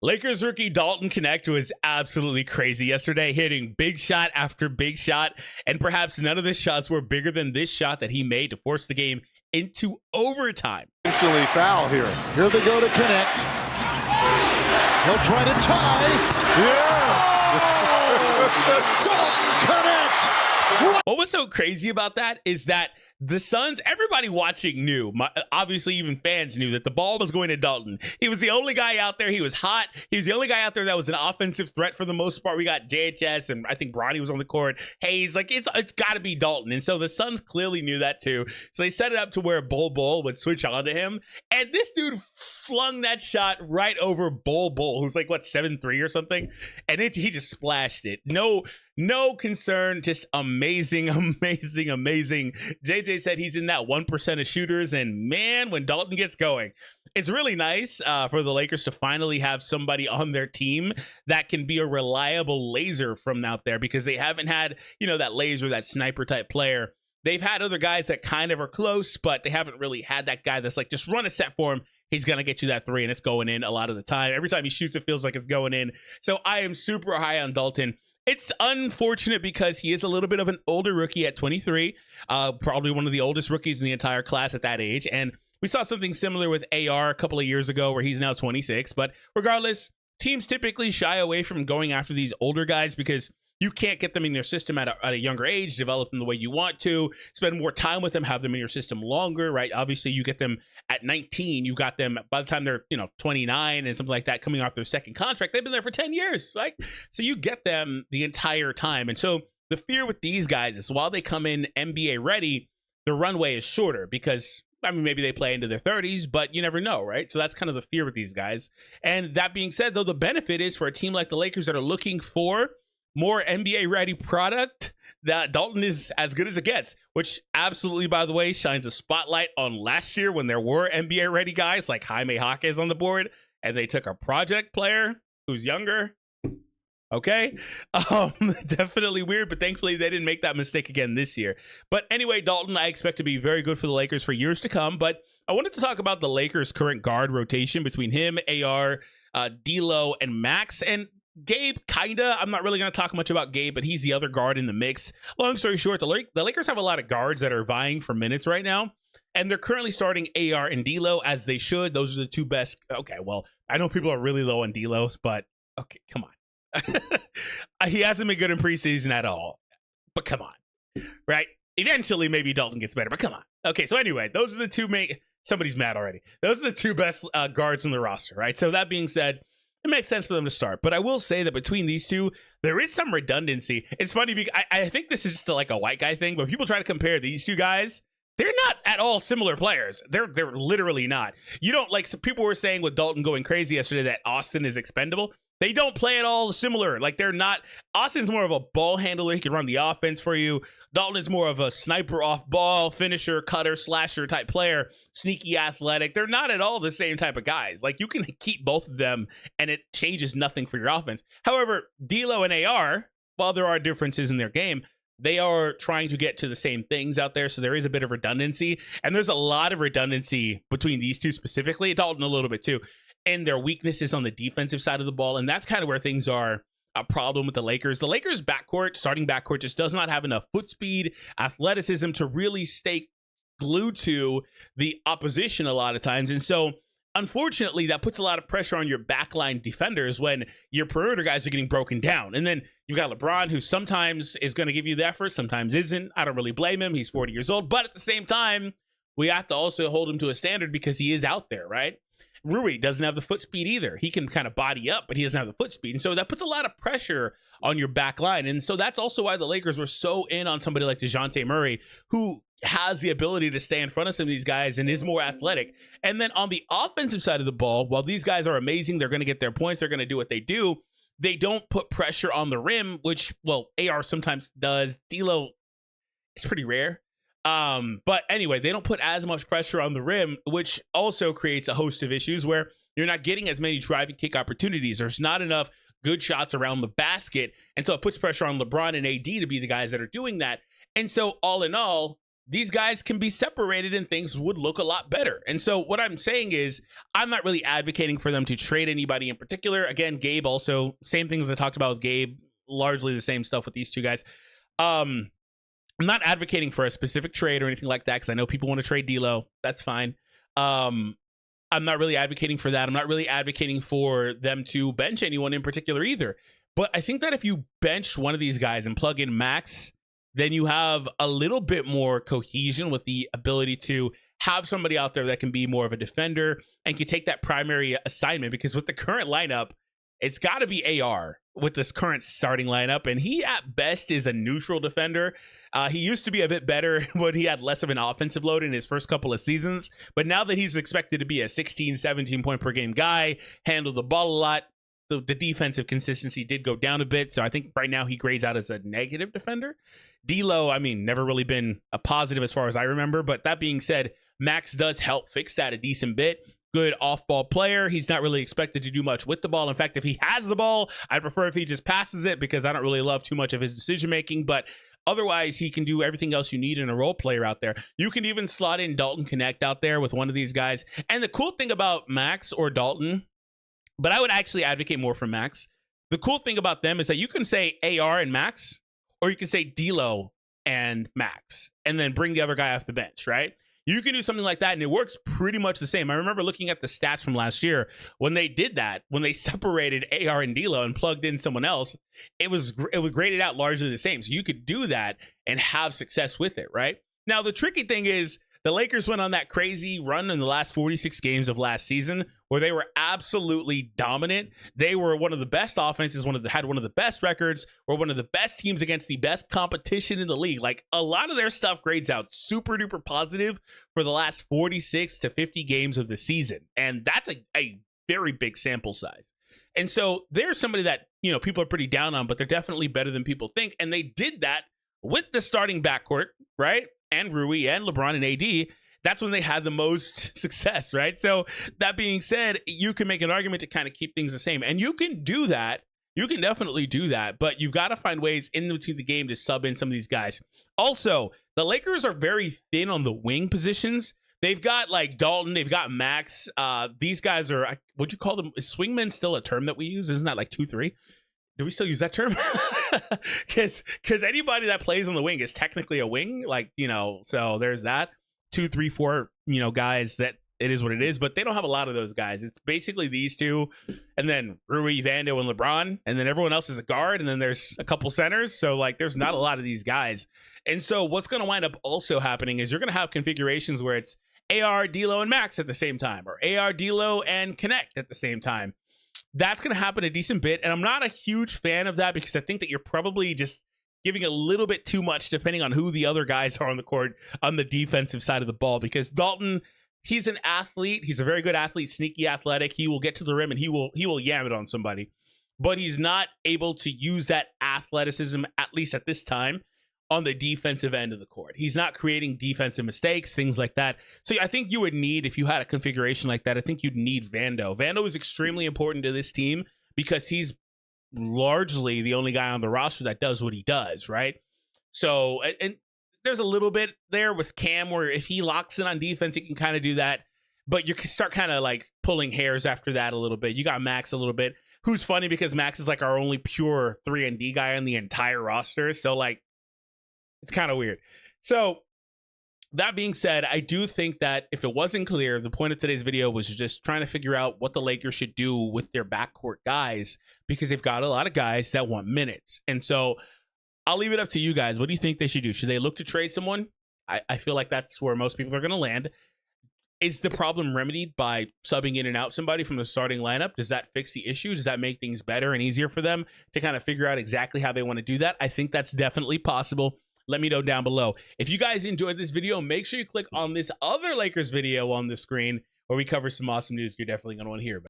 Lakers rookie Dalton Knecht was absolutely crazy yesterday, hitting big shot after big shot, and perhaps none of the shots were bigger than this shot that he made to force the game into overtime. Instantly foul here. Here they go to Knecht. He'll try to tie. Yeah! Dalton Knecht! What was so crazy about that is that the Suns, everybody watching knew, obviously even fans knew that the ball was going to Dalton. He was the only guy out there. He was hot. He was the only guy out there that was an offensive threat for the most part. We got JHS and I think Bronny was on the court. Hayes, like it's got to be Dalton. And so the Suns clearly knew that too. So they set it up to where Bull would switch onto him. And this dude flung that shot right over Bull, who's like, what, 7'3" or something? And he just splashed it. No concern, just amazing. JJ said he's in that 1% of shooters, and man, when Dalton gets going, it's really nice for the Lakers to finally have somebody on their team that can be a reliable laser from out there, because they haven't had, that laser, that sniper type player. They've had other guys that kind of are close, but they haven't really had that guy that's like, just run a set for him. He's going to get you that three, and it's going in a lot of the time. Every time he shoots, it feels like it's going in. So I am super high on Dalton. It's unfortunate because he is a little bit of an older rookie at 23, probably one of the oldest rookies in the entire class at that age. And we saw something similar with AR a couple of years ago where he's now 26. But regardless, teams typically shy away from going after these older guys because you can't get them in your system at a younger age, develop them the way you want to, spend more time with them, have them in your system longer, right? Obviously, you get them at 19. You got them by the time they're, 29 and something like that, coming off their second contract. They've been there for 10 years, right? So you get them the entire time. And so the fear with these guys is while they come in NBA ready, the runway is shorter because, maybe they play into their 30s, but you never know, right? So that's kind of the fear with these guys. And that being said, though, the benefit is for a team like the Lakers that are looking for more NBA ready product, that Dalton is as good as it gets, which absolutely, by the way, shines a spotlight on last year when there were NBA ready guys like Jaime Jaquez on the board, and they took a project player who's younger. Okay. Definitely weird, but thankfully they didn't make that mistake again this year. But anyway, Dalton, I expect to be very good for the Lakers for years to come. But I wanted to talk about the Lakers' current guard rotation between him, AR, D'Lo, and Max. And Gabe, kinda. I'm not really going to talk much about Gabe, but he's the other guard in the mix. Long story short, the Lakers have a lot of guards that are vying for minutes right now, and they're currently starting AR and D'Lo as they should. Those are the two best. Okay, well, I know people are really low on D'Lo, but okay, come on. He hasn't been good in preseason at all, but come on, right? Eventually, maybe Dalton gets better, but come on. Okay, so anyway, those are the two main. Somebody's mad already. Those are the two best guards in the roster, right? So that being said, it makes sense for them to start. But I will say that between these two, there is some redundancy. It's funny because I think this is just like a white guy thing, but people try to compare these two guys. They're not at all similar players. They're literally not. You don't like some people were saying with Dalton going crazy yesterday that Austin is expendable. They don't play at all similar. Like they're not. Austin's more of a ball handler. He can run the offense for you. Dalton is more of a sniper off ball, finisher, cutter, slasher type player, sneaky athletic. They're not at all the same type of guys. Like you can keep both of them and it changes nothing for your offense. However, D'Lo and AR, while there are differences in their game, they are trying to get to the same things out there. So there is a bit of redundancy, and there's a lot of redundancy between these two specifically, Dalton a little bit too, and their weaknesses on the defensive side of the ball. And that's kind of where things are a problem with the Lakers. The Lakers starting backcourt just does not have enough foot speed, athleticism to really stay glued to the opposition a lot of times. And so unfortunately, that puts a lot of pressure on your backline defenders when your perimeter guys are getting broken down. And then you've got LeBron, who sometimes is going to give you the effort, sometimes isn't. I don't really blame him. He's 40 years old. But at the same time, we have to also hold him to a standard because he is out there, right? Rui doesn't have the foot speed either. He can kind of body up, but he doesn't have the foot speed. And so that puts a lot of pressure on your back line. And so that's also why the Lakers were so in on somebody like DeJounte Murray, who has the ability to stay in front of some of these guys and is more athletic. And then on the offensive side of the ball, while these guys are amazing, they're going to get their points, they're going to do what they do. They don't put pressure on the rim, which, well, AR sometimes does. D'Lo is pretty rare. But anyway, they don't put as much pressure on the rim, which also creates a host of issues where you're not getting as many drive and kick opportunities. There's not enough good shots around the basket. And so it puts pressure on LeBron and AD to be the guys that are doing that. And so all in all, these guys can be separated and things would look a lot better. And so what I'm saying is I'm not really advocating for them to trade anybody in particular. Again, Gabe also, same things I talked about with Gabe, largely the same stuff with these two guys. I'm not advocating for a specific trade or anything like that because I know people want to trade D'Lo. That's fine. I'm not really advocating for that. I'm not really advocating for them to bench anyone in particular either. But I think that if you bench one of these guys and plug in Max, then you have a little bit more cohesion with the ability to have somebody out there that can be more of a defender and can take that primary assignment. Because with the current lineup, it's got to be AR with this current starting lineup. And he at best is a neutral defender. He used to be a bit better when he had less of an offensive load in his first couple of seasons. But now that he's expected to be a 16, 17 point per game guy, handle the ball a lot, the defensive consistency did go down a bit. So I think right now he grades out as a negative defender. D'Lo, I mean, never really been a positive as far as I remember. But that being said, Max does help fix that a decent bit. Good off-ball player. He's not really expected to do much with the ball. In fact, if he has the ball, I'd prefer if he just passes it because I don't really love too much of his decision-making. But otherwise, he can do everything else you need in a role player out there. You can even slot in Dalton Knecht out there with one of these guys. And the cool thing about Max or Dalton, but I would actually advocate more for Max. The cool thing about them is that you can say AR and Max, or you can say D'Lo and Max, and then bring the other guy off the bench, right? You can do something like that, and it works pretty much the same. I remember looking at the stats from last year when they did that, when they separated AR and D'Lo and plugged in someone else, it was graded out largely the same. So you could do that and have success with it, right? Now, the tricky thing is the Lakers went on that crazy run in the last 46 games of last season where they were absolutely dominant. They were one of the best offenses, had one of the best records, were one of the best teams against the best competition in the league. Like, a lot of their stuff grades out super duper positive for the last 46 to 50 games of the season. And that's a very big sample size. And so there's somebody that, you know, people are pretty down on, but they're definitely better than people think. And they did that with the starting backcourt, right? And Rui and LeBron and AD. That's when they had the most success, right? So that being said, you can make an argument to kind of keep things the same. And you can do that. You can definitely do that. But you've got to find ways in between the game to sub in some of these guys. Also, the Lakers are very thin on the wing positions. They've got like Dalton. They've got Max. These guys are, what'd you call them? Is swingman still a term that we use? Isn't that like 2-3? Do we still use that term? Because anybody that plays on the wing is technically a wing. Like, you know, so there's that. 2, 3, 4, you know, guys that it is what it is, but they don't have a lot of those guys. It's basically these two, and then Rui, Vando, and LeBron, and then everyone else is a guard, and then there's a couple centers. So, like, there's not a lot of these guys. And so what's going to wind up also happening is you're going to have configurations where it's AR, D'Lo, and Max at the same time, or AR, D'Lo, and Knecht at the same time. That's going to happen a decent bit, and I'm not a huge fan of that because I think that you're probably just giving a little bit too much depending on who the other guys are on the court on the defensive side of the ball. Because Dalton, he's an athlete. He's a very good athlete, sneaky athletic. He will get to the rim and he will yam it on somebody. But he's not able to use that athleticism, at least at this time, on the defensive end of the court. He's not creating defensive mistakes, things like that. So I think you would need, if you had a configuration like that, I think you'd need Vando. Vando is extremely important to this team because he's largely the only guy on the roster that does what he does, right? So, and there's a little bit there with Cam where if he locks in on defense, he can kind of do that. But you can start kind of like pulling hairs after that a little bit. You got Max a little bit, who's funny because Max is like our only pure 3-and-D guy on the entire roster. So, like, it's kind of weird. So that being said, I do think that if it wasn't clear, the point of today's video was just trying to figure out what the Lakers should do with their backcourt guys, because they've got a lot of guys that want minutes. And so I'll leave it up to you guys. What do you think they should do? Should they look to trade someone? I feel like that's where most people are going to land. Is the problem remedied by subbing in and out somebody from the starting lineup? Does that fix the issue? Does that make things better and easier for them to kind of figure out exactly how they want to do that? I think that's definitely possible. Let me know down below. If you guys enjoyed this video, make sure you click on this other Lakers video on the screen where we cover some awesome news you're definitely going to want to hear about.